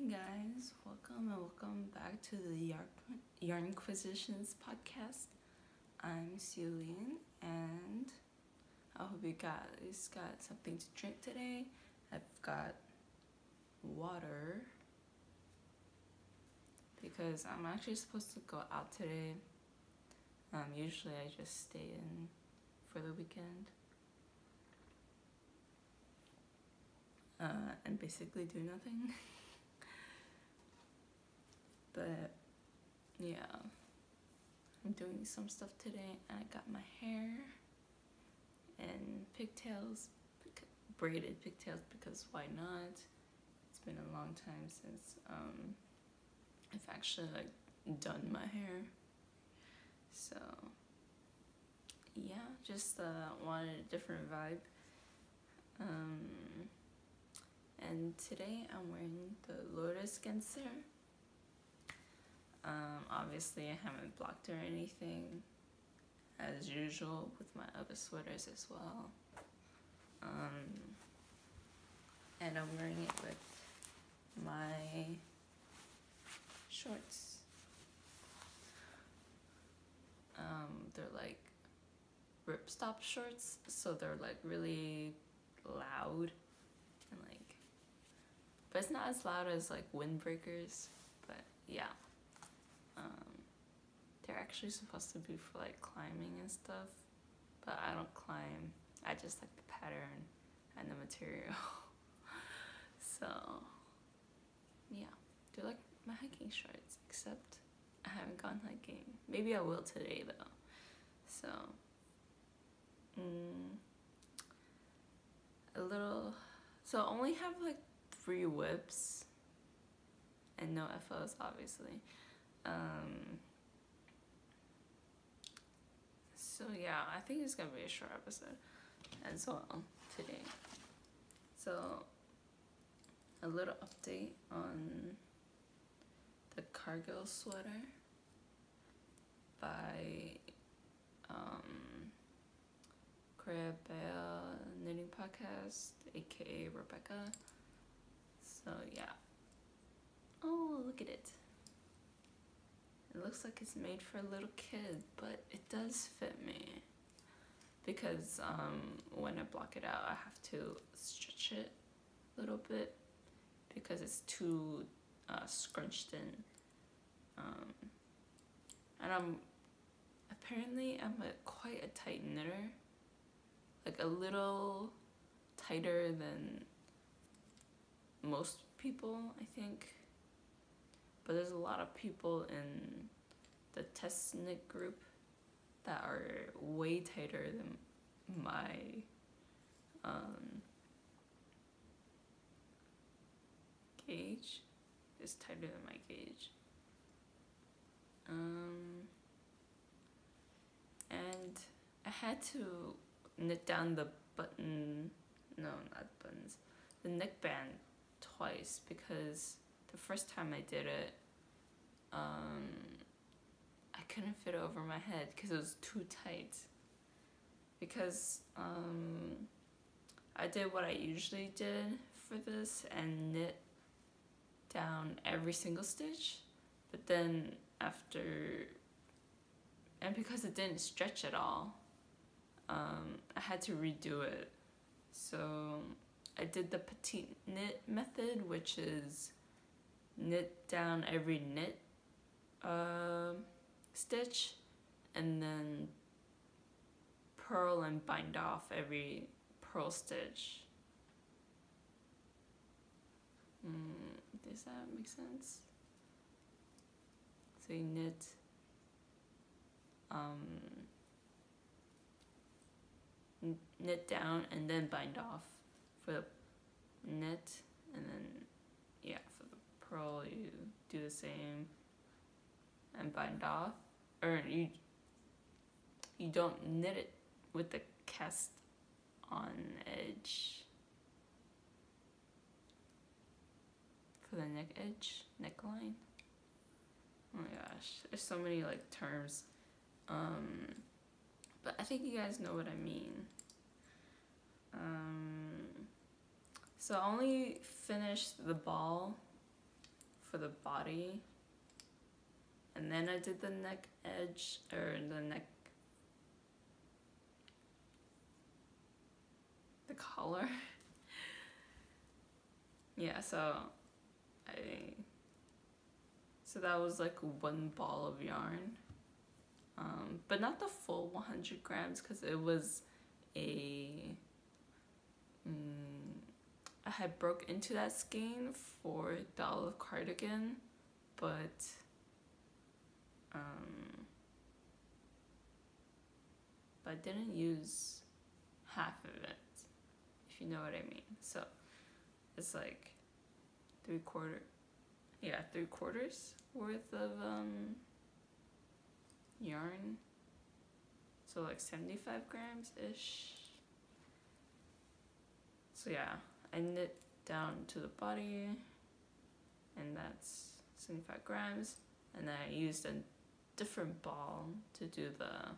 guys, welcome back to the Yarnquisitions Podcast. I'm Celine, and I hope you guys got something to drink today. I've got water because I'm actually supposed to go out today. Usually I just stay in for the weekend and basically do nothing. But yeah, I'm doing some stuff today, and I got my hair and pigtails, braided pigtails, because why not? It's been a long time since I've actually done my hair. So yeah, just wanted a different vibe. And today I'm wearing the Lotus Genser. Obviously I haven't blocked or anything, as usual with my other sweaters as well. And I'm wearing it with my shorts. They're like ripstop shorts, so they're like really loud and but it's not as loud as like windbreakers, but yeah. They're actually supposed to be for like climbing and stuff, but I don't climb. I just like the pattern and the material. So yeah, they're like my hiking shorts, except I haven't gone hiking. Maybe I will today though. So so I only have like 3 whips and no FOs, obviously. So yeah, I think it's gonna be a short episode as well today. So a little update on the Cargill sweater by Knitting Podcast, aka Rebecca. So yeah. Oh, look at it. It looks like it's made for a little kid, but it does fit me. Because when I block it out, I have to stretch it a little bit because it's too scrunched in. And I'm quite a tight knitter. Like a little tighter than most people, I think. But there's a lot of people in the test knit group that are way tighter than my gauge. It's tighter than my gauge. And I had to knit down the the neckband twice, because the first time I did it, I couldn't fit it over my head because it was too tight. Because I did what I usually did for this and knit down every single stitch, but then because it didn't stretch at all, I had to redo it. So I did the petite knit method, which is knit down every knit stitch and then purl and bind off every purl stitch. Does that make sense? So you knit down and then bind off for the knit, and then yeah, for the purl you do the same and bind off, or you don't knit it with the cast on edge for the neckline. Oh my gosh, there's so many like terms, but I think you guys know what I mean. So I only finished the ball for the body. And then I did the neck edge, or the collar. Yeah, so that was like one ball of yarn. But not the full 100 grams, because it was I had broke into that skein for the olive cardigan, but I didn't use half of it, if you know what I mean. So it's like 3/4 worth of yarn, so like 75 grams ish. So yeah, I knit down to the body, and that's 75 grams, and then I used a different ball to do the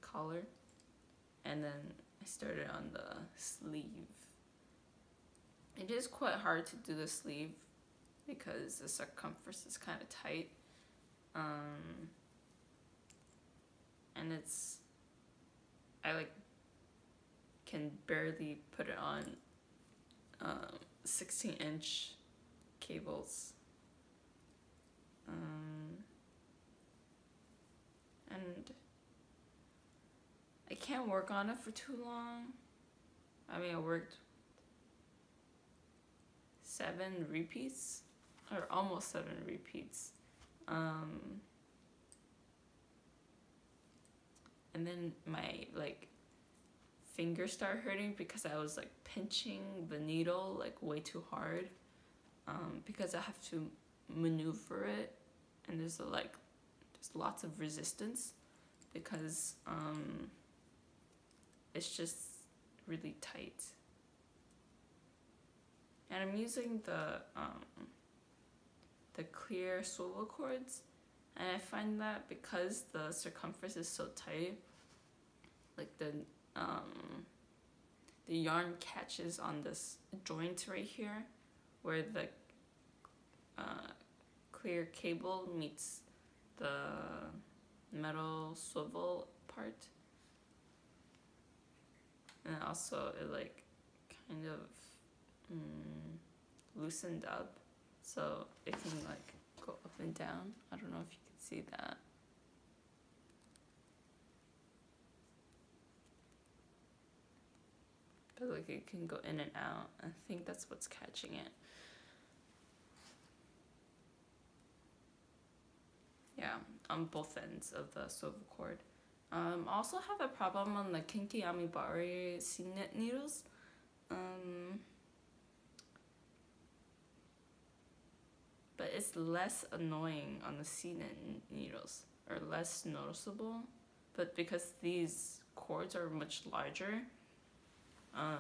collar, and then I started on the sleeve. It is quite hard to do the sleeve because the circumference is kind of tight, and I like can barely put it on 16-inch cables, and I can't work on it for too long. I mean, I worked 7 repeats, or almost 7 repeats, and then my like fingers start hurting because I was like pinching the needle like way too hard, because I have to maneuver it, and there's lots of resistance because it's just really tight. And I'm using the clear swivel cords, and I find that because the circumference is so tight, like the yarn catches on this joint right here where the clear cable meets the metal swivel part, and also it like kind of loosened up, so it can like go up and down. I don't know if you can see that. But like it can go in and out. I think that's what's catching it. Yeah, on both ends of the swivel cord. Also have a problem on the Kinki Amibari C-knit needles. But it's less annoying on the C-knit needles, or less noticeable. But because these cords are much larger, I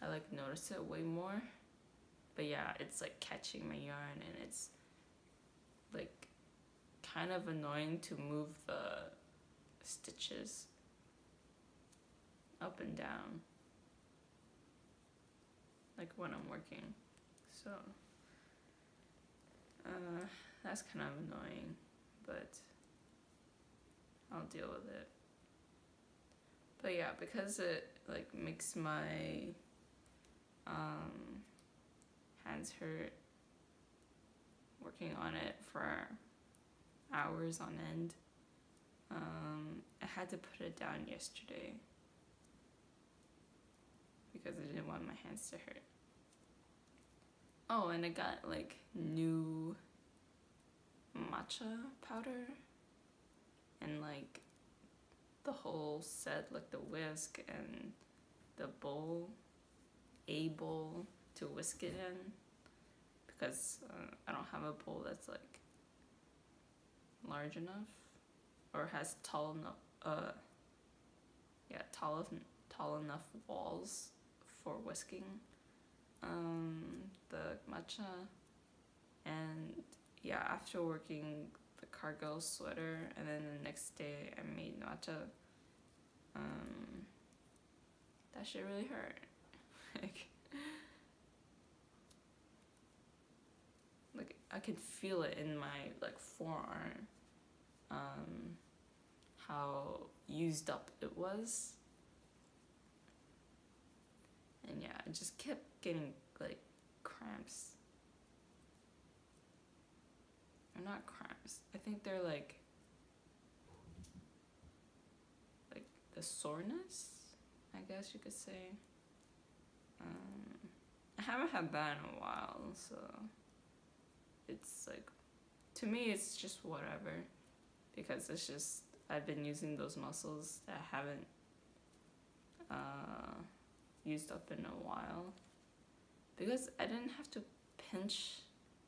like notice it way more. But yeah, it's like catching my yarn, and it's like kind of annoying to move the stitches up and down, like when I'm working. So that's kind of annoying, but I'll deal with it. But yeah, because it like makes my hands hurt working on it for hours on end, I had to put it down yesterday because I didn't want my hands to hurt. Oh, and I got like new matcha powder, and like the whole set, like the whisk and the bowl, a bowl to whisk it in, because I don't have a bowl that's like large enough or has tall enough walls for whisking the matcha. And yeah, after working the cargill sweater, and then the next day I made matcha, that shit really hurt. Like, I could feel it in my like forearm, how used up it was. And yeah, I just kept getting like cramps. Or not cramps. I think they're like the soreness, I guess you could say. I haven't had that in a while, so it's like, to me it's just whatever, because it's just, I've been using those muscles that I haven't used up in a while, because I didn't have to pinch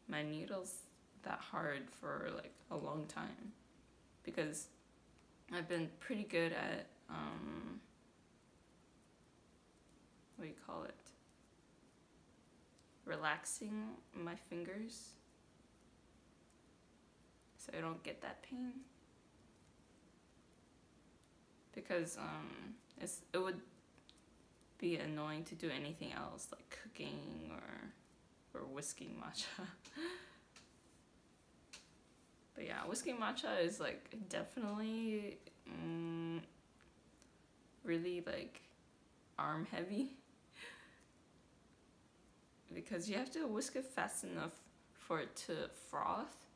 my needles that hard for like a long time, because I've been pretty good at what do you call it, relaxing my fingers so I don't get that pain, because it would be annoying to do anything else like cooking or whisking matcha. But yeah, whisking matcha is like definitely really like arm heavy, because you have to whisk it fast enough for it to froth.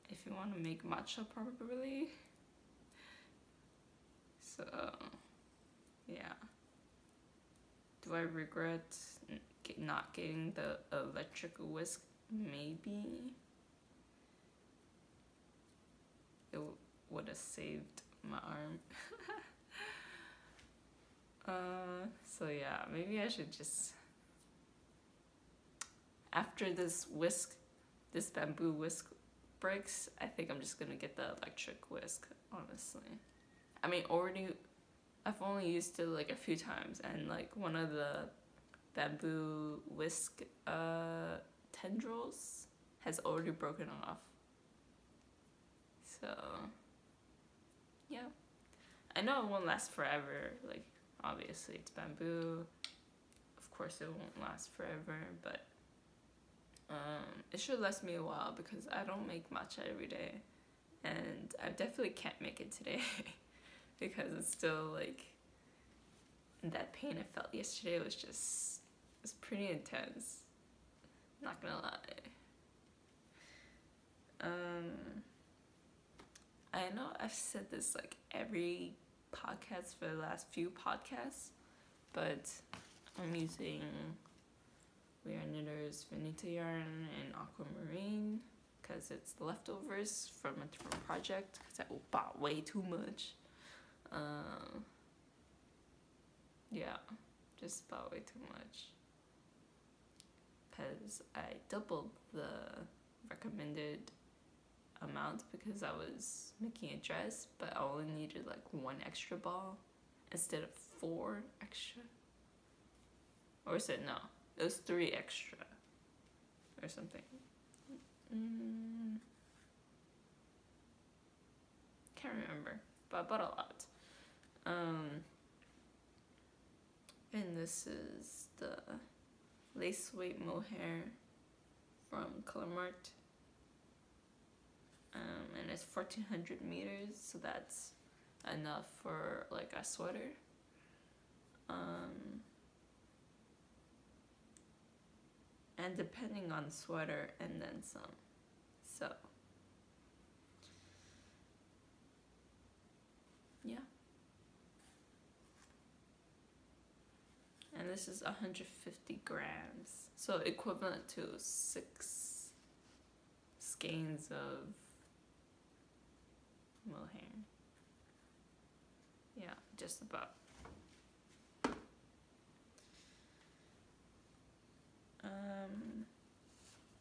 If you want to make matcha properly. So yeah. Do I regret not getting the electric whisk? Maybe. It would have saved my arm. So yeah, maybe I should just, after this bamboo whisk breaks, I think I'm just gonna get the electric whisk, honestly. I mean, I've only used it like a few times, and like one of the bamboo whisk tendrils has already broken off. So yeah, I know it won't last forever, like obviously it's bamboo, of course it won't last forever, but it should last me a while, because I don't make matcha every day, and I definitely can't make it today because it's still like, that pain I felt yesterday was pretty intense, not gonna lie. I know I've said this like every podcast for the last few podcasts, but I'm using We Are Knitters finita yarn and aquamarine, because it's the leftovers from a different project, because I bought way too much. Yeah, just bought way too much, because I doubled the recommended amount, because I was making a dress, but I only needed like 1 extra ball instead of 4 extra. Or is it, no, it was 3 extra or something. Can't remember, but I bought a lot. And this is the lace weight mohair from colourmart. And it's 1400 meters, so that's enough for like a sweater. And depending on sweater, and then some. So yeah. And this is 150 grams, so equivalent to 6 skeins of mohair. Yeah, just about.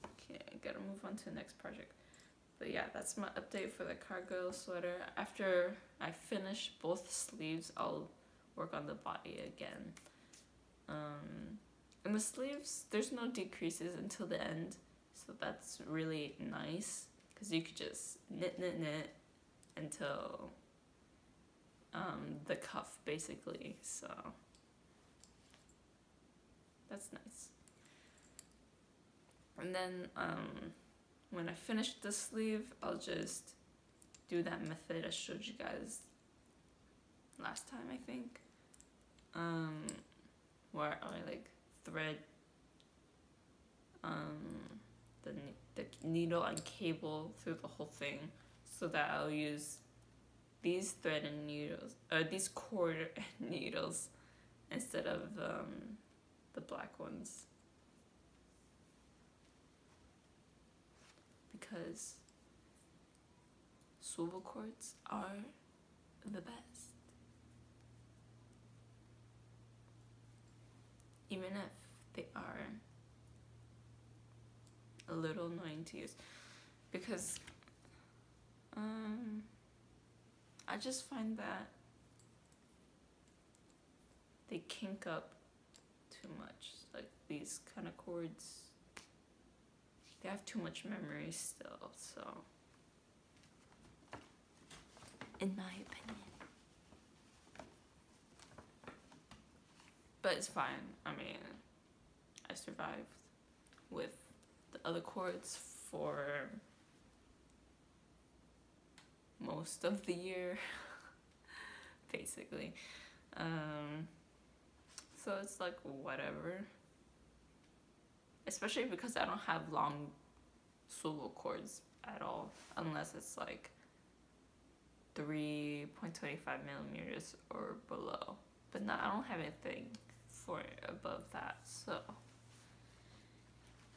Okay, I gotta move on to the next project. But yeah, that's my update for the cargill sweater. After I finish both sleeves, I'll work on the body again. And the sleeves, there's no decreases until the end, so that's really nice, because you could just knit until the cuff, basically, so that's nice. And then when I finish the sleeve, I'll just do that method I showed you guys last time, I think, where I like thread the needle and cable through the whole thing, so that I'll use these thread and needles, or these cord needles, instead of the black ones, because swivel cords are the best, even if they are a little annoying to use, because I just find that they kink up too much. Like these kind of cords, they have too much memory still, so in my opinion. But it's fine. I mean, I survived with the other cords for most of the year, basically. So it's like whatever. Especially because I don't have long swivel cords at all, unless it's like 3.25 millimeters or below. But no, I don't have anything for above that, so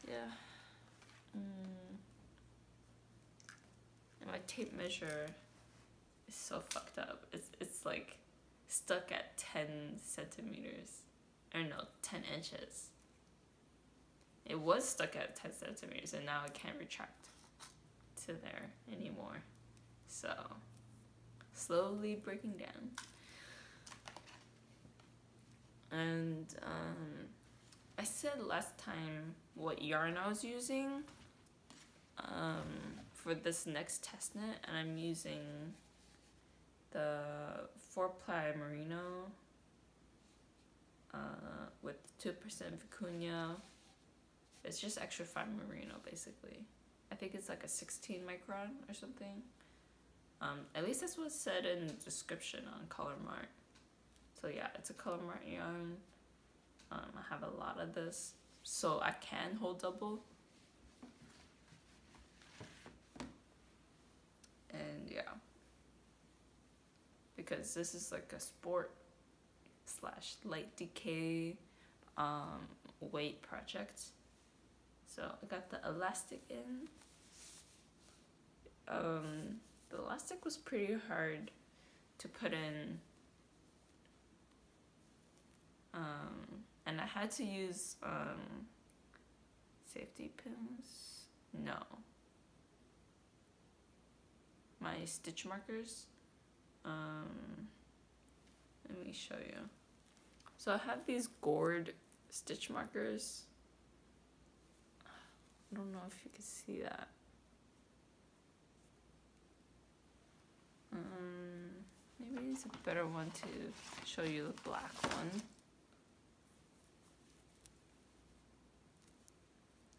yeah. And my tape measure is so fucked up. It's like stuck at 10 centimeters. Or no, 10 inches. It was stuck at 10 centimeters, and now I can't retract to there anymore. So, slowly breaking down. And I said last time what yarn I was using for this next test knit, and I'm using the 4-ply merino with 2% vicuña. It's just extra fine merino, basically. I think it's like a 16 micron or something. At least that's what it said in the description on colourmart. So yeah, it's a colourmart yarn. I have a lot of this, so I can hold double. And yeah, because this is like a sport / light decay weight project. So I got the elastic in. The elastic was pretty hard to put in. And I had to use safety pins. No. My stitch markers. Let me show you. So I have these gourd stitch markers. I don't know if you can see that. Maybe it's a better one to show you the black one.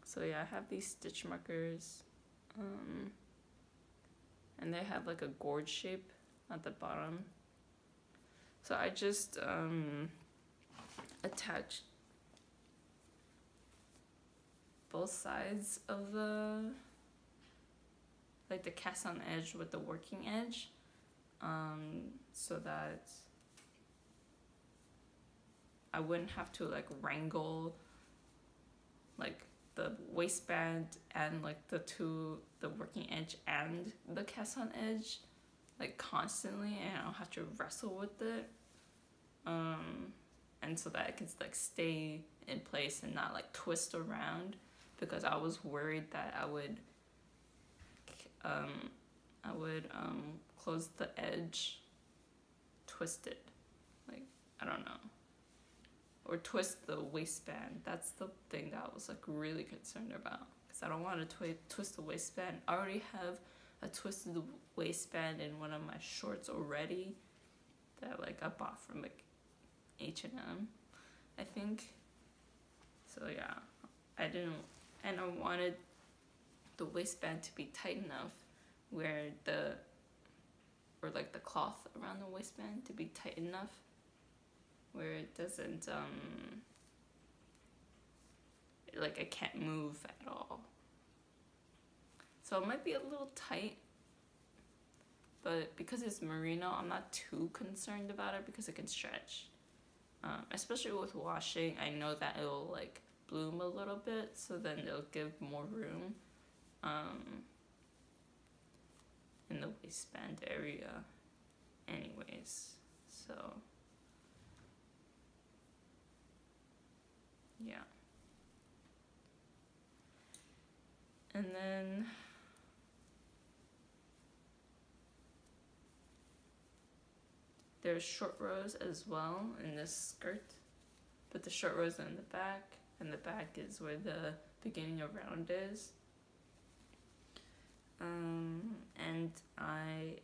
So yeah, I have these stitch markers, and they have like a gourd shape at the bottom. So I just attached both sides of the, like the cast on edge with the working edge, so that I wouldn't have to like wrangle like the waistband and like the working edge and the cast on edge like constantly, and I don't have to wrestle with it, and so that it can like stay in place and not like twist around, because I was worried that I would close the edge, twist it, like I don't know, or twist the waistband. That's the thing that I was like really concerned about, because I don't want to twist the waistband. I already have a twisted waistband in one of my shorts already that like I bought from like H&M, I think. So yeah, I didn't and I wanted the waistband to be tight enough where the cloth around the waistband to be tight enough where it doesn't I can't move at all. So it might be a little tight, but because it's merino, I'm not too concerned about it because it can stretch. Especially with washing, I know that it'll like bloom a little bit, so then it'll give more room in the waistband area anyways. So yeah. And then there's short rows as well in this skirt, but the short rows are in the back, and the back is where the beginning of round is. And I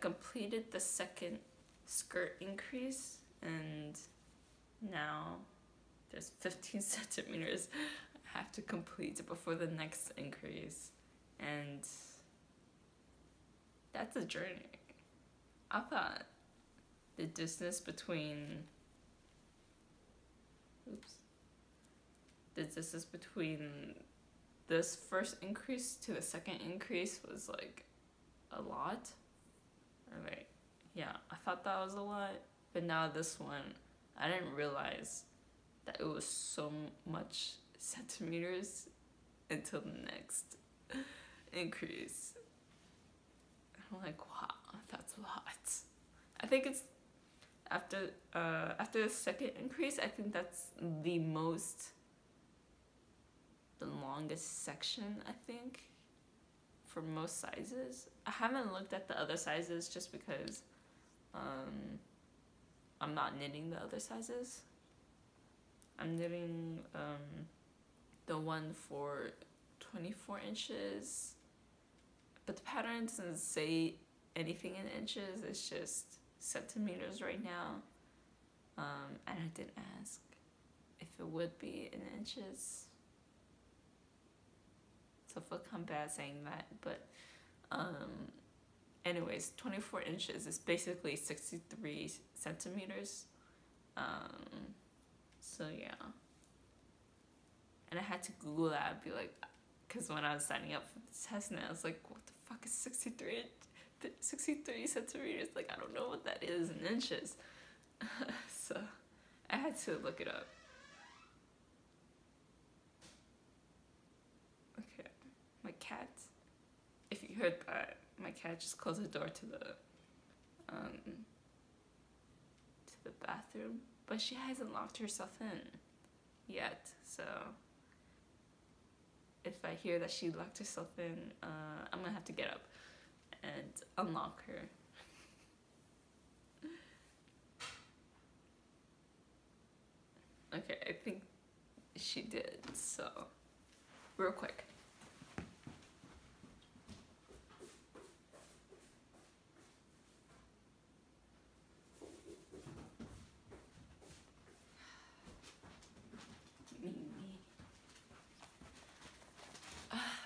completed the second skirt increase, and now there's 15 centimeters I have to complete before the next increase, and that's a journey. I thought the distance between this first increase to the second increase was like a lot. Or like, yeah, I thought that was a lot, but now this one, I didn't realize that it was so much centimeters until the next increase. I'm like, wow, that's a lot. I think it's after the second increase, I think that's the longest section, I think, for most sizes. I haven't looked at the other sizes just because I'm not knitting the other sizes. I'm knitting the one for 24 inches, but the pattern doesn't say anything in inches. It's just centimeters right now, and I didn't ask if it would be in inches, so I feel kind of bad saying that. But anyways, 24 inches is basically 63 centimeters. So yeah, and I had to Google that and be like, because when I was signing up for the test, and I was like, what the fuck is 63 centimeters? Like, I don't know what that is in inches. So I had to look it up. Okay, my cat, if you heard that, my cat just closed the door to the bathroom, but she hasn't locked herself in yet, so if I hear that she locked herself in, I'm gonna have to get up and unlock her. Okay, I think she did, so real quick.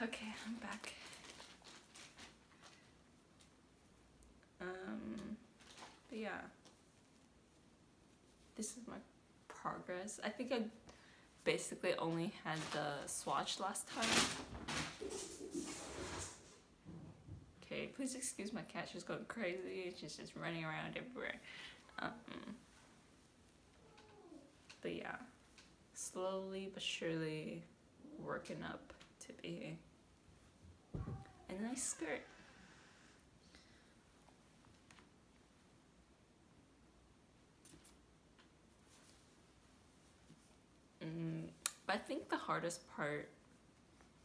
Okay, I'm back. But yeah, this is my progress. I think I basically only had the swatch last time. Okay, please excuse my cat. She's going crazy. She's just running around everywhere. But yeah, slowly but surely working up to be a nice skirt. But I think the hardest part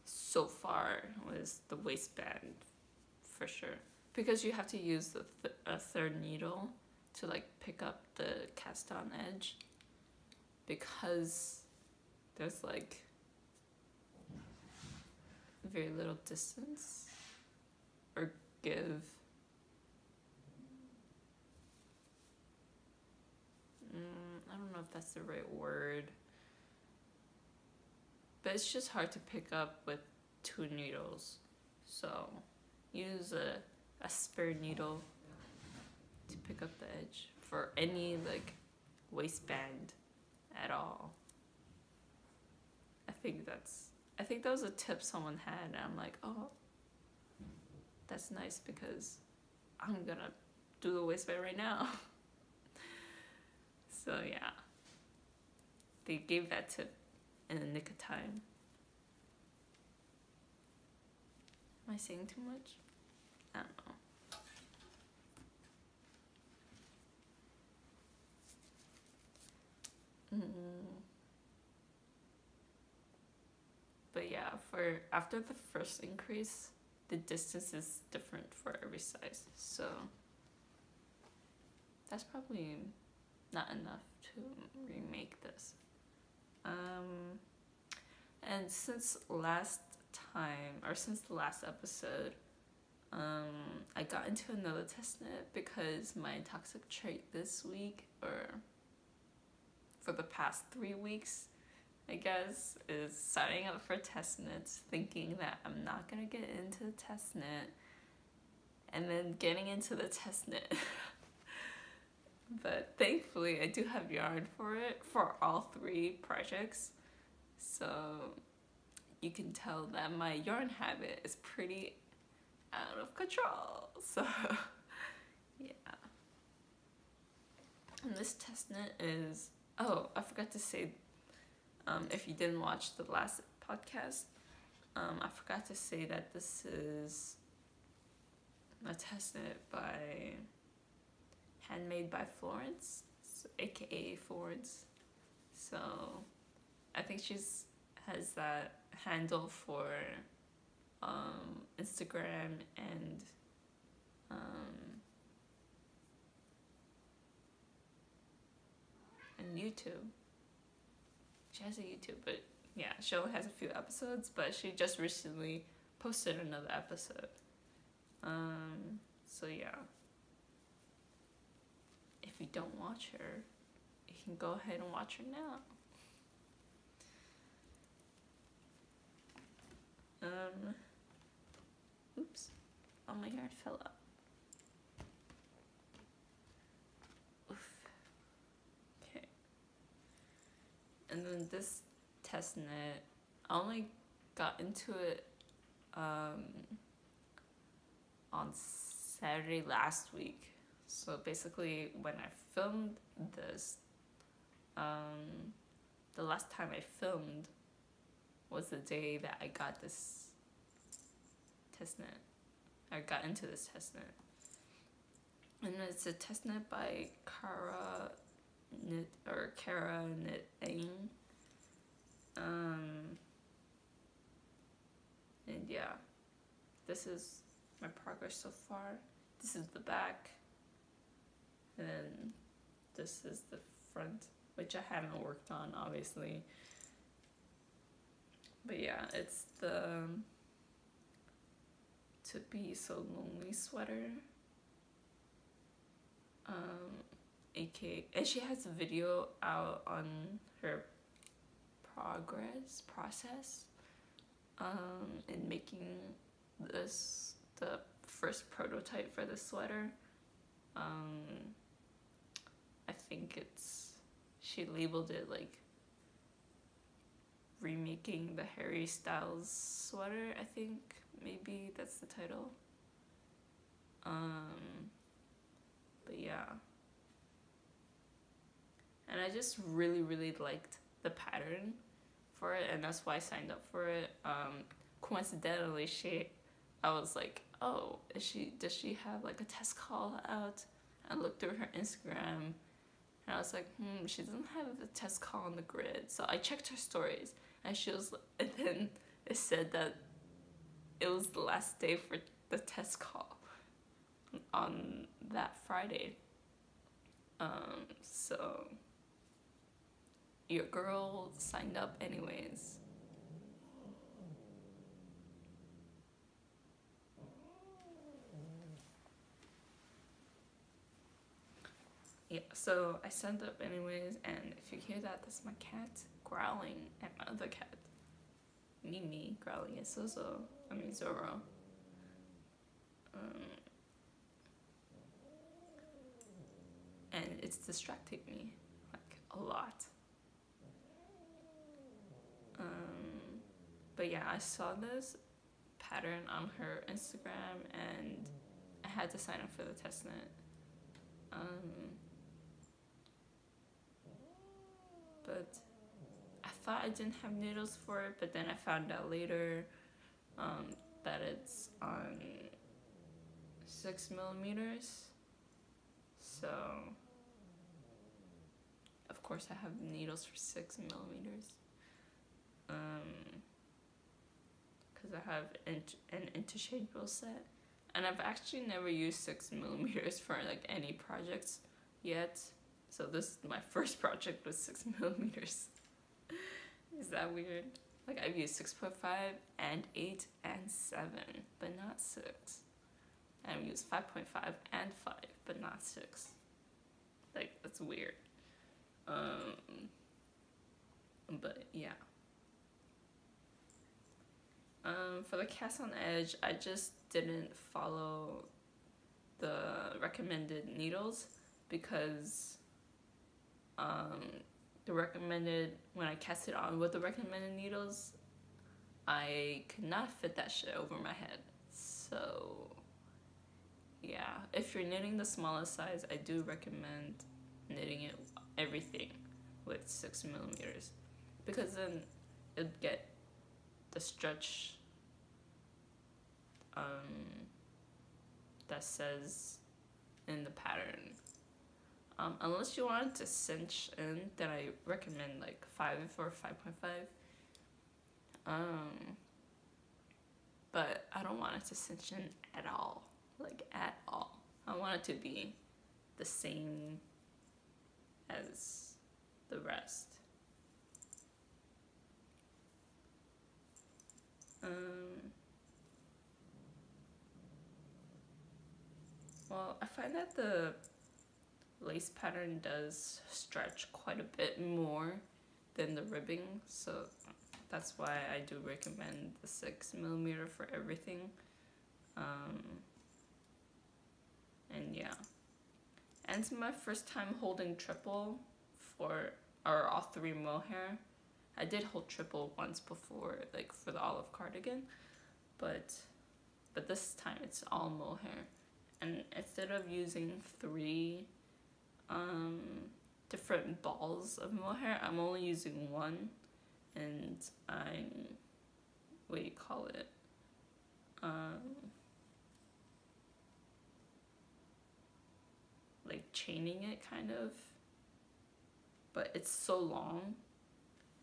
so far was the waistband, for sure, because you have to use a third needle to like pick up the cast on edge, because there's like very little distance or give. I don't know if that's the right word. but it's just hard to pick up with 2 needles. So use a spare needle to pick up the edge for any like waistband at all. I think that was a tip someone had, and I'm like, oh, that's nice because I'm gonna do the waistband right now. So yeah, they gave that tip in the nick of time. Am I saying too much? I don't know. But yeah, for after the first increase, the distance is different for every size. So that's probably not enough to remake this. And since the last episode, I got into another testnet because my toxic trait this week, or for the past 3 weeks, I guess, is signing up for testnets, thinking that I'm not gonna get into the testnet, and then getting into the testnet. But thankfully, I do have yarn for it, for all 3 projects. So you can tell that my yarn habit is pretty out of control. So yeah. And this testnet is, oh, I forgot to say, if you didn't watch the last podcast, I forgot to say that this is a testnet handmade by Florence, aka Florence. So I think has that handle for Instagram and YouTube. She has a YouTube, but yeah, she only has a few episodes, but she just recently posted another episode. So yeah, if you don't watch her, you can go ahead and watch her now. Oops, oh my yarn fell out. Oof. Okay. And then this testnet, I only got into it on Saturday last week. So basically, when I filmed this, the last time I filmed was the day that I got this testnet. I got into this testnet. And it's a testnet by Kara Knitting. And yeah, this is my progress so far. This is the back. And then this is the front, which I haven't worked on, obviously. But yeah, it's the To Be So Lonely sweater. And she has a video out on her process in making this, the first prototype for the sweater. I think she labeled it like remaking the Harry Styles sweater, I think. Maybe that's the title. But yeah. And I just really, really liked the pattern for it, and that's why I signed up for it. Coincidentally, I was like, oh, does she have like a test call out? I looked through her Instagram, and I was like, she doesn't have a test call on the grid. So I checked her stories, and and then it said that it was the last day for the test call on that Friday. So your girl signed up anyways. Yeah, so I signed up anyways, and if you hear that, that's my cat growling at my other cat. Mimi growling at Zoro. And it's distracting me, like, a lot. But yeah, I saw this pattern on her Instagram, and I had to sign up for the testnet. But I thought I didn't have needles for it, but then I found out later that it's on 6mm. So, of course, I have needles for 6mm. Because I have an interchangeable set. And I've actually never used 6mm for like any projects yet. So this is my first project with 6mm. Is that weird? Like, I've used 6.5 and 8 and 7, but not 6. And I've used 5.5 and 5, but not 6. Like, that's weird. But yeah. For the cast on edge, I just didn't follow the recommended needles because the recommended, when I cast it on with the recommended needles, I could not fit that shit over my head. So yeah, if you're knitting the smallest size, I do recommend knitting it everything with 6mm, because then it'd get the stretch that says in the pattern. Unless you want it to cinch in, then I recommend like 5 or 5.5. But I don't want it to cinch in at all. Like, at all. I want it to be the same as the rest. Well, I find that the lace pattern does stretch quite a bit more than the ribbing, so that's why I do recommend the 6mm for everything. And yeah, and it's my first time holding triple for all 3 mohair. I did hold triple once before, like for the olive cardigan, but this time it's all mohair. And instead of using 3 different balls of mohair, I'm only using 1, and I'm, what do you call it? Like chaining it, kind of. But it's so long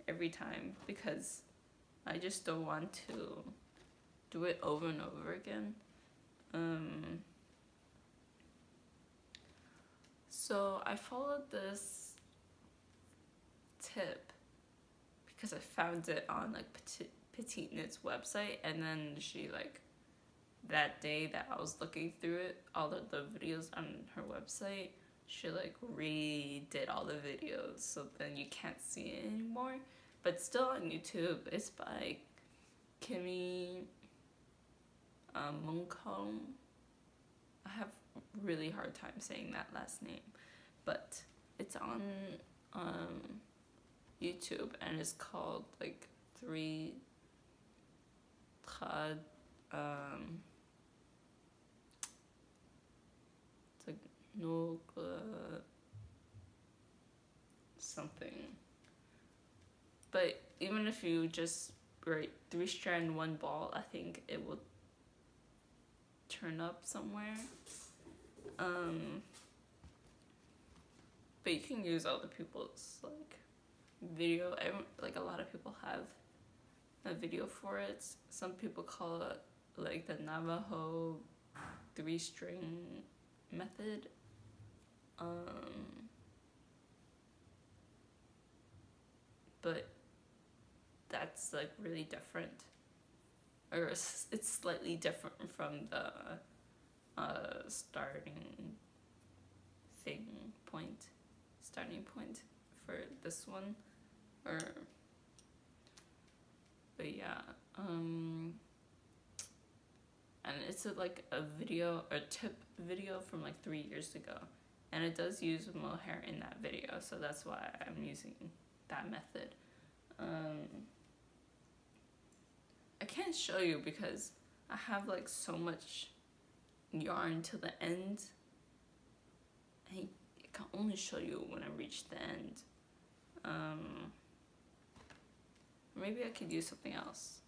every time because I just don't want to do it over and over again. So I followed this tip because I found it on like tiffknit's website, and then she, like, that day that I was looking through it, all of the videos on her website, she like redid all the videos, so then you can't see it anymore, but still on YouTube. It's by Kimmy Muncomb. I have really hard time saying that last name, but it's on YouTube, and it's called like it's like no something. But even if you just write 3-strand 1 ball, I think it will turn up somewhere. But you can use other people's like video. Like, a lot of people have a video for it. Some people call it like the Navajo 3-string method. But that's like really different, or it's slightly different from the starting point for this one, or But yeah, and it's like a video, a tip video from like 3 years ago, and it does use mohair in that video, so that's why I'm using that method. I can't show you because I have like so much yarn to the end. I can only show you when I reach the end. Maybe I could use something else.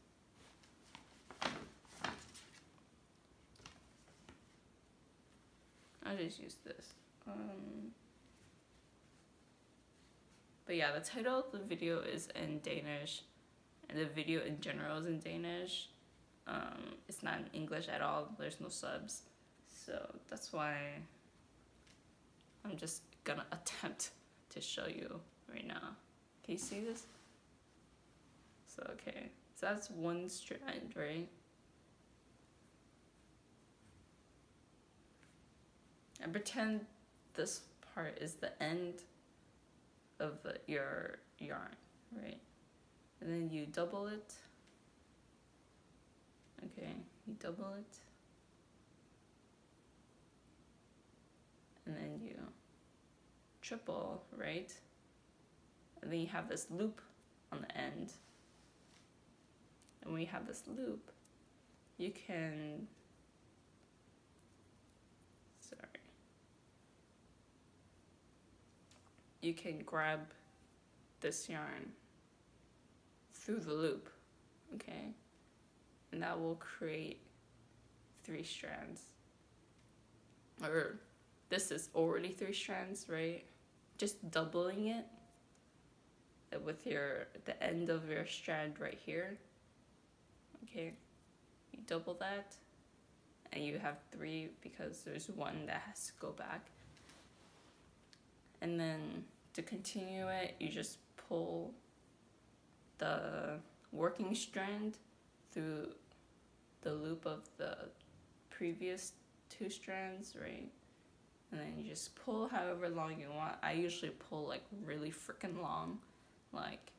I'll just use this. But yeah, the title of the video is in Danish, and the video in general is in Danish. It's not in English at all. There's no subs, so that's why I'm just gonna attempt to show you right now. Can you see this? So okay, so that's one strand, right? And pretend this part is the end of your yarn, right? And then you double it. Okay, you double it. And then you triple, right? And then you have this loop on the end. And when you have this loop, you can, you can grab this yarn through the loop, okay? And that will create 3 strands. Or this is already 3 strands, right? Just doubling it with the end of your strand right here. Okay, you double that, and you have 3 because there's 1 that has to go back. And then to continue it, you just pull the working strand through the loop of the previous 2 strands, right? And then you just pull however long you want. I usually pull like really freaking long, like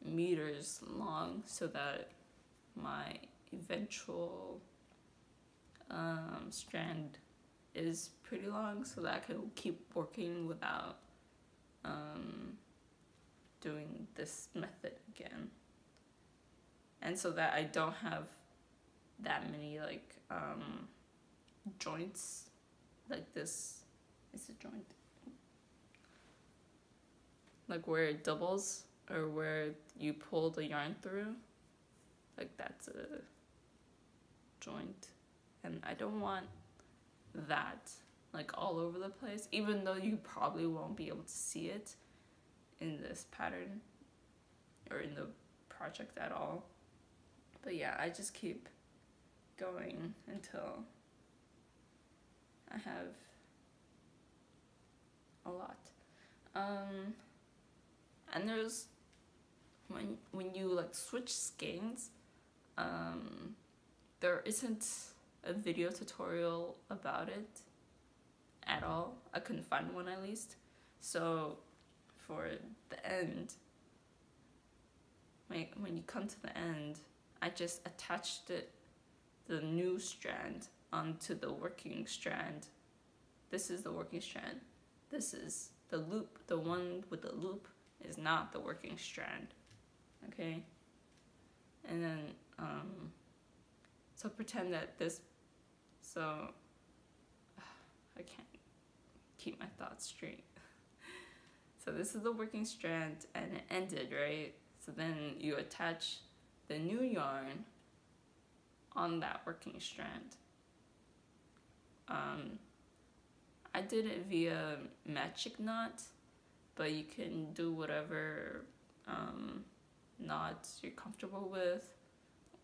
meters long, so that my eventual strand is pretty long, so that I can keep working without doing this method again. And so that I don't have that many like joints like this. It's a joint, like where it doubles or where you pull the yarn through, like that's a joint, and I don't want that like all over the place, even though you probably won't be able to see it in this pattern or in the project at all. But yeah, I just keep going until I have a lot. And there's when you like switch skeins, there isn't a video tutorial about it at all. I couldn't find one, at least. So for the end, when you come to the end, I just attached the new strand onto the working strand. This is the working strand. This is the loop. The one with the loop is not the working strand. Okay? And then, so pretend that this, so I can't keep my thoughts straight. So this is the working strand and it ended, right? So then you attach the new yarn on that working strand. I did it via magic knot, but you can do whatever knots you're comfortable with,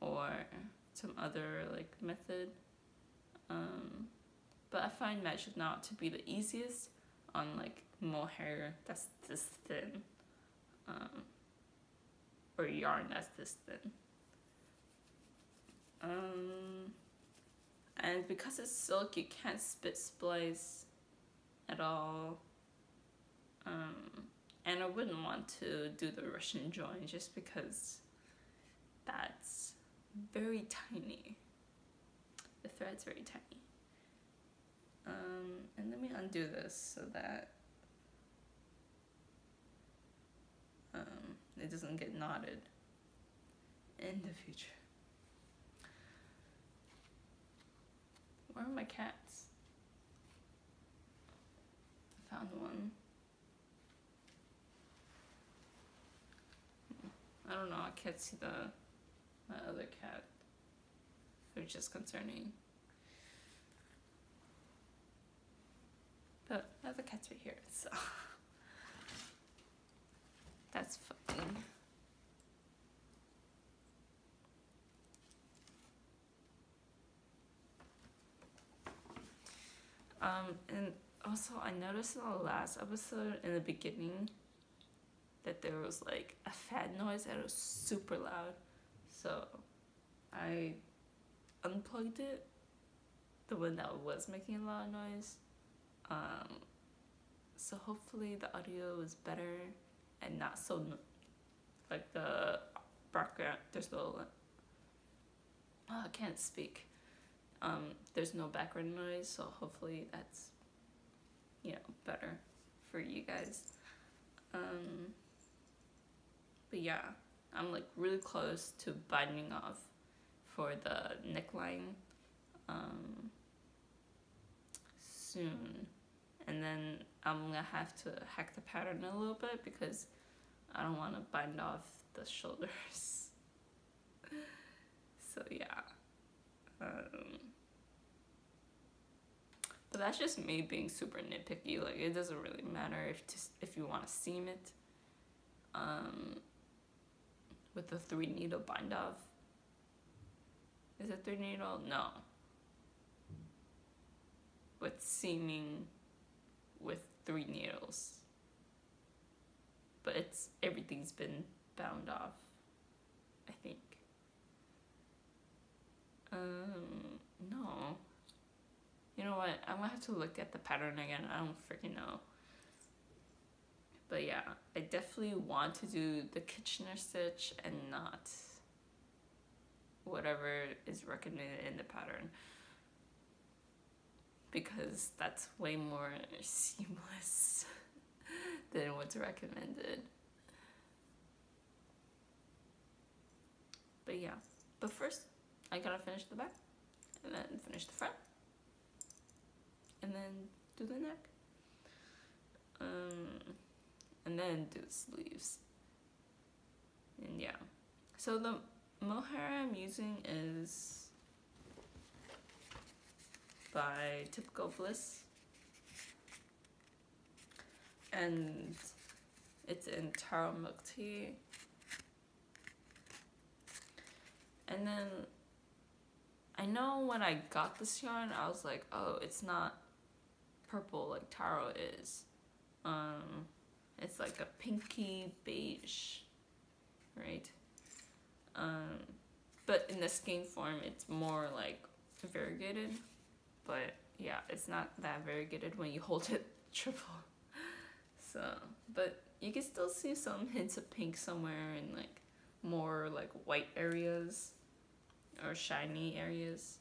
or some other like method. But I find magic knot to be the easiest on like mohair that's this thin, or yarn that's this thin. And because it's silk, you can't spit splice at all. And I wouldn't want to do the Russian join just because that's very tiny. The thread's very tiny. And let me undo this so that it doesn't get knotted in the future. Where are my cats? I found one. I don't know, I can't see my other cat, which is concerning. But my other cat's right here, so that's fine. And also I noticed in the last episode, in the beginning, that there was like a fan noise and it was super loud. So I unplugged it, the one that was making a lot of noise. So hopefully the audio is better and not so like the background. There's no, I can't speak. There's no background noise, so hopefully that's, you know, better for you guys. But yeah, I'm like really close to binding off for the neckline soon, and then I'm gonna have to hack the pattern a little bit because I don't want to bind off the shoulders. So yeah, but that's just me being super nitpicky. Like, it doesn't really matter if you want to seam it with the 3 needle bind off. Is it 3 needle? No. With seaming with 3 needles. But everything's been bound off, I think. No. You know what? I'm gonna have to look at the pattern again. I don't freaking know. But yeah, I definitely want to do the Kitchener stitch and not whatever is recommended in the pattern, because that's way more seamless than what's recommended. But yeah, but first I gotta finish the back and then finish the front and then do the neck, and then do the sleeves. And yeah, so the mohair I'm using is by Typical Bliss, and it's in taro milk tea. And then I know when I got this yarn, I was like, oh, it's not purple like taro is. It's like a pinky beige, right? But in the skein form, it's more like variegated. But yeah, it's not that variegated when you hold it triple. So, but you can still see some hints of pink somewhere in like more like white areas or shiny areas.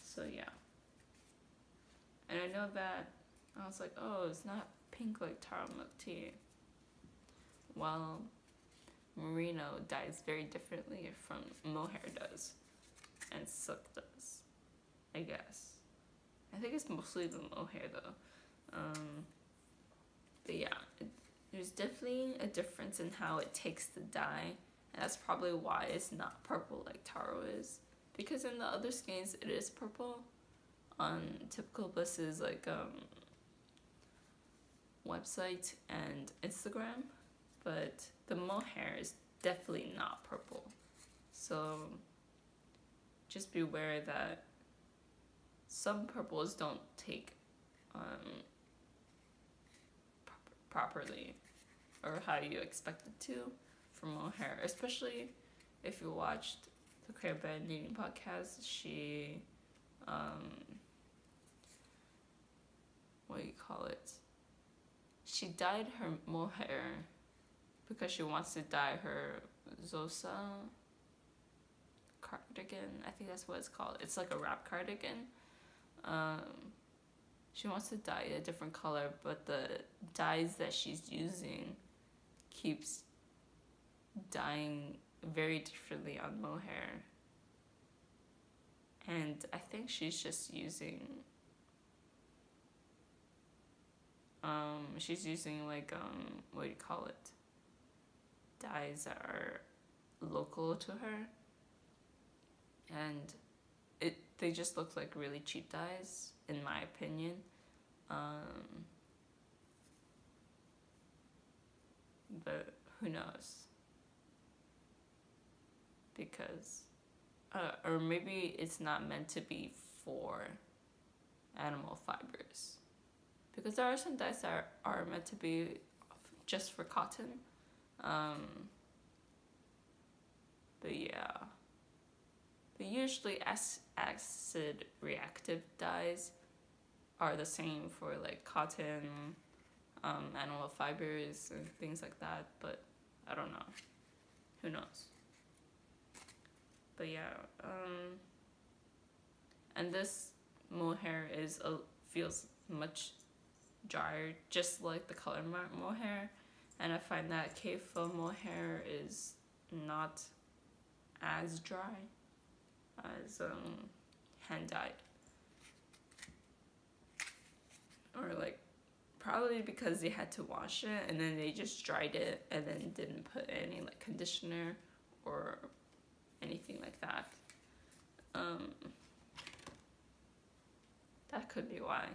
So yeah. And I know that I was like, oh, it's not pink like taro milk tea. Well, merino dyes very differently from mohair does, and silk does, I guess. I think it's mostly the mohair though. But yeah, there's definitely a difference in how it takes the dye, and that's probably why it's not purple like taro is. Because in the other skeins it is purple on Typical Bliss's like website and Instagram, but the mohair is definitely not purple. So just beware that some purples don't take properly or how you expect it to for mohair, especially if you watched the Crab Band Knitting podcast. She what do you call it? She dyed her mohair because she wants to dye her Zosa cardigan. I think that's what it's called. It's like a wrap cardigan. She wants to dye a different color, but the dyes that she's using keeps dyeing very differently on mohair. And I think she's just using like what do you call it? Dyes that are local to her. And they just look like really cheap dyes, in my opinion. But who knows? Because, or maybe it's not meant to be for animal fibers. Because there are some dyes that are meant to be just for cotton. But yeah. But usually acid reactive dyes are the same for like cotton, animal fibers and things like that, but I don't know. Who knows? But yeah, and this mohair feels much drier, just like the colourmart mohair, and I find that Keifa mohair is not as dry as hand dyed, or like probably because they had to wash it and then they just dried it and then didn't put any like conditioner or anything like that. That could be why.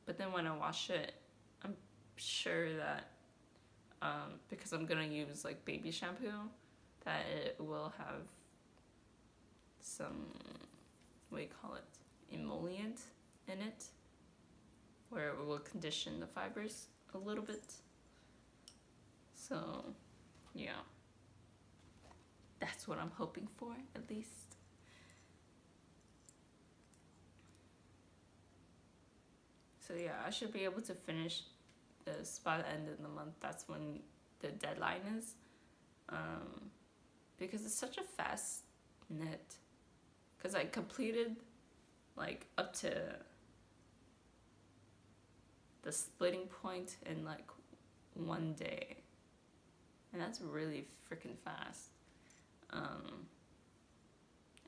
But then when I wash it, I'm sure that because I'm gonna use like baby shampoo, that it will have some, what do you call it, emollient in it, where it will condition the fibers a little bit. So yeah, that's what I'm hoping for, at least. So yeah, I should be able to finish this by the end of the month. That's when the deadline is, because it's such a fast knit, because I completed like up to the splitting point in like one day, and that's really freaking fast.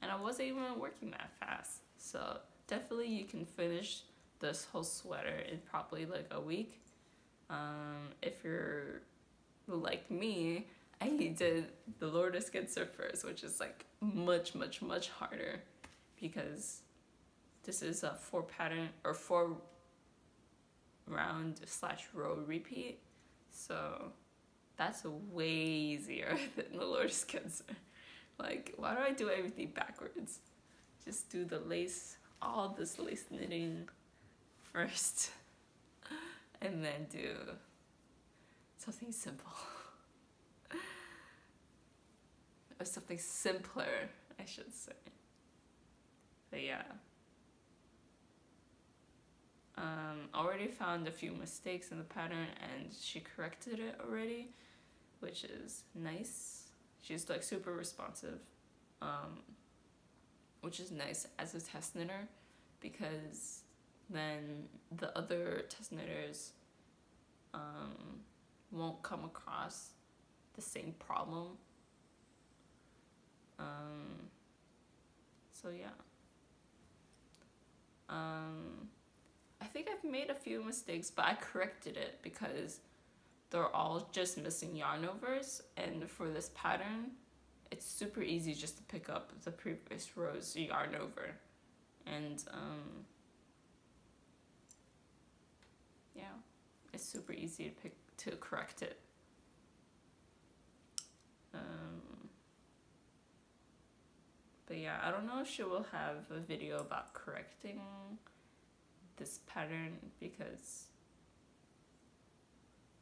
And I wasn't even working that fast, so definitely you can finish this whole sweater in probably like a week. If you're like me, I did the Lourdes Spencer first, which is like much harder, because this is a 4 round / row repeat, so that's way easier than the Lourdes Spencer. Like, why do I do everything backwards? Just do the lace, all this lace knitting first, and then do something simple. Or something simpler, I should say. But yeah. Already found a few mistakes in the pattern, and she corrected it already, which is nice. She's like super responsive, which is nice as a test knitter, because then the other test knitters won't come across the same problem. So yeah. I think I've made a few mistakes, but I corrected it because they're all just missing yarn overs, and for this pattern it's super easy just to pick up the previous row's yarn over, and yeah, it's super easy to correct it. But yeah, I don't know if she will have a video about correcting this pattern, because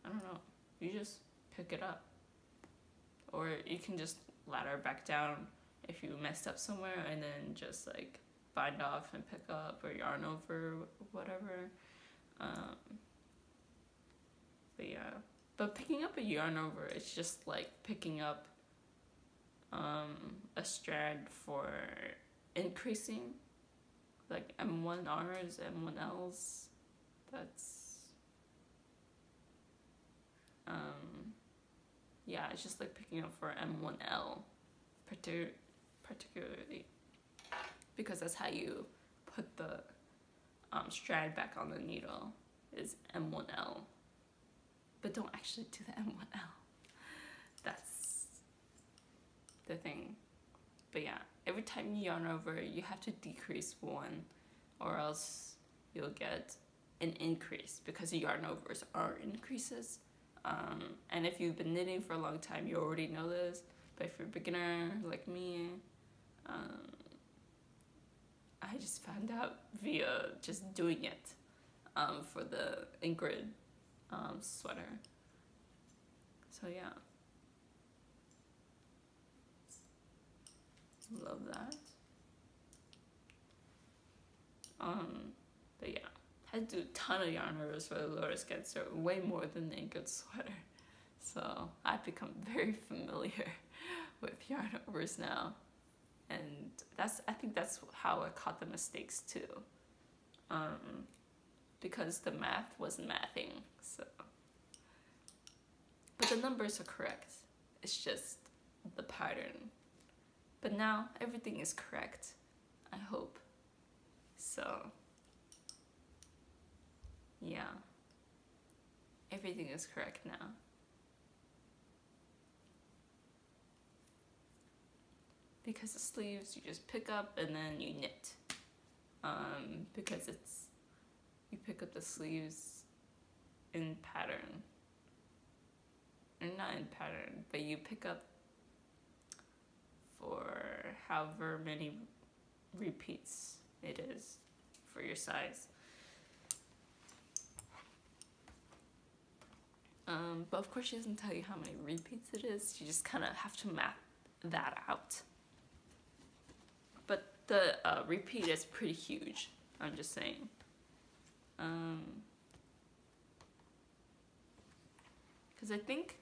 I don't know, you just pick it up, or you can just ladder back down if you messed up somewhere, and then just like bind off and pick up, or yarn over, whatever. Um, but yeah, but picking up a yarn over, it's just like picking up a strand for increasing, like M1Rs, M1Ls. That's yeah, it's just like picking up for M1L, particularly because that's how you put the strand back on the needle, is M1L. But don't actually do the M1L. That's the thing. But yeah, every time you yarn over, you have to decrease one, or else you'll get an increase, because the yarn overs are increases. And if you've been knitting for a long time, you already know this. But if you're a beginner like me, I just found out via just doing it for the Ingrid sweater. So yeah, love that. But yeah, had to do a ton of yarn overs for the Lotus Getzer, way more than the Ingrid sweater. So I've become very familiar with yarn overs now, and I think that's how I caught the mistakes too, because the math wasn't mathing. So, but the numbers are correct. It's just the pattern. But now everything is correct, I hope. So yeah, everything is correct now. Because the sleeves you just pick up and then you knit. Because you pick up the sleeves in pattern. Or not in pattern, but you pick up for however many repeats it is for your size. But of course she doesn't tell you how many repeats it is. You just kind of have to map that out. But the repeat is pretty huge, I'm just saying. Because I think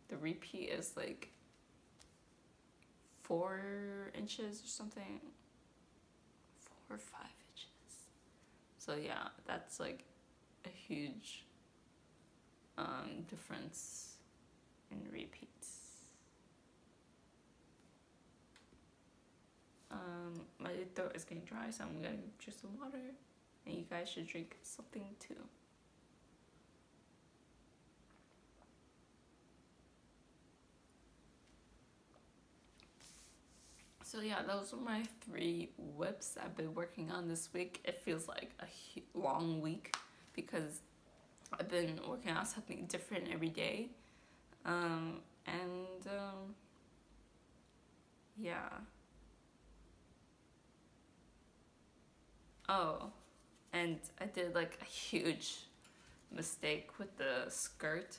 the repeat is like 4 inches or something. 4 or 5 inches. So yeah, that's like a huge difference in repeats. My throat is getting dry, so I'm gonna drink some water, and you guys should drink something too. So yeah, those are my 3 whips I've been working on this week. It feels like a long week because I've been working on something different every day. Yeah. Oh, and I did like a huge mistake with the skirt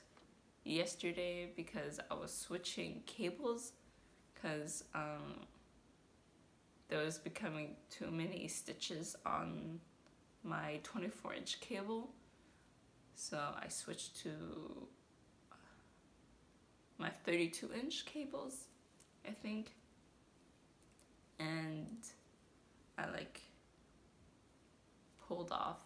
yesterday because I was switching cables because there was becoming too many stitches on my 24-inch cable. So I switched to my 32-inch cables, I think. And I like pulled off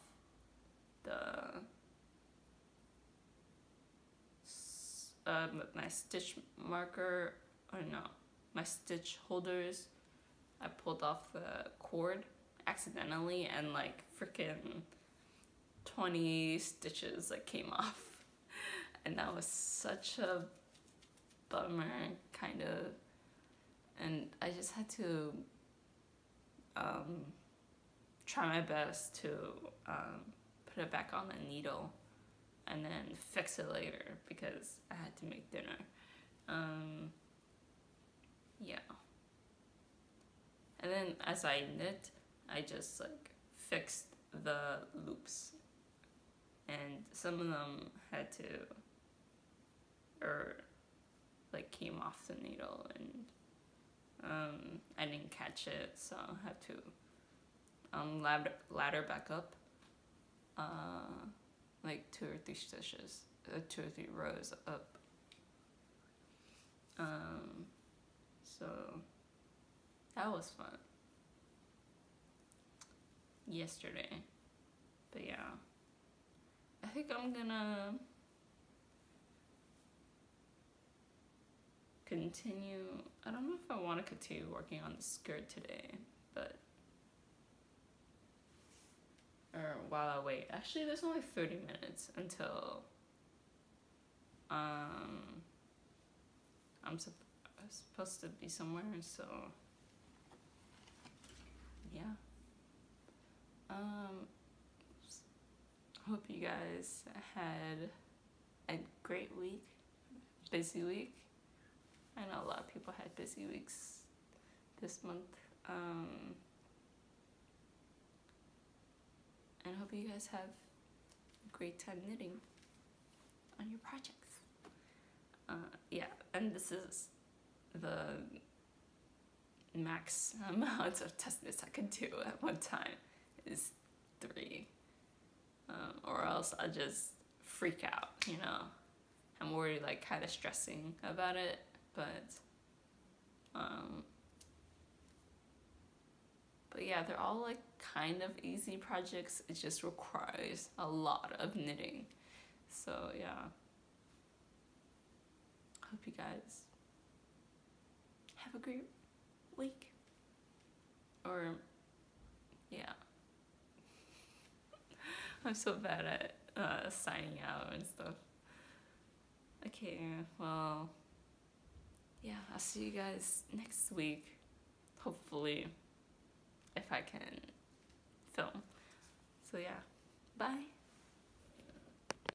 my stitch marker, or no, my stitch holders. I pulled off the cord accidentally, and like freaking 20 stitches like came off, and that was such a bummer, kind of. And I just had to try my best to put it back on the needle and then fix it later because I had to make dinner. Yeah. And then as I knit, I just like fixed the loops, and some of them had to, or like came off the needle, and I didn't catch it, so I had to ladder back up. like 2 or 3 stitches, 2 or 3 rows up. So that was fun yesterday. But yeah, I think I'm gonna continue. I don't know if I want to continue working on the skirt today, but or while I wait. Actually, there's only 30 minutes until I'm supposed to be somewhere, so yeah. Hope you guys had a great week, busy week. I know a lot of people had busy weeks this month. And hope you guys have a great time knitting on your projects. Yeah, and this is the max amount of test knits I can do at one time is 3. Or else I just freak out, you know. I'm already like kind of stressing about it, but yeah, they're all like kind of easy projects. It just requires a lot of knitting. So yeah, hope you guys have a great week. Or yeah, I'm so bad at signing out and stuff. Okay, well, yeah, I'll see you guys next week, hopefully, if I can film. So yeah, bye.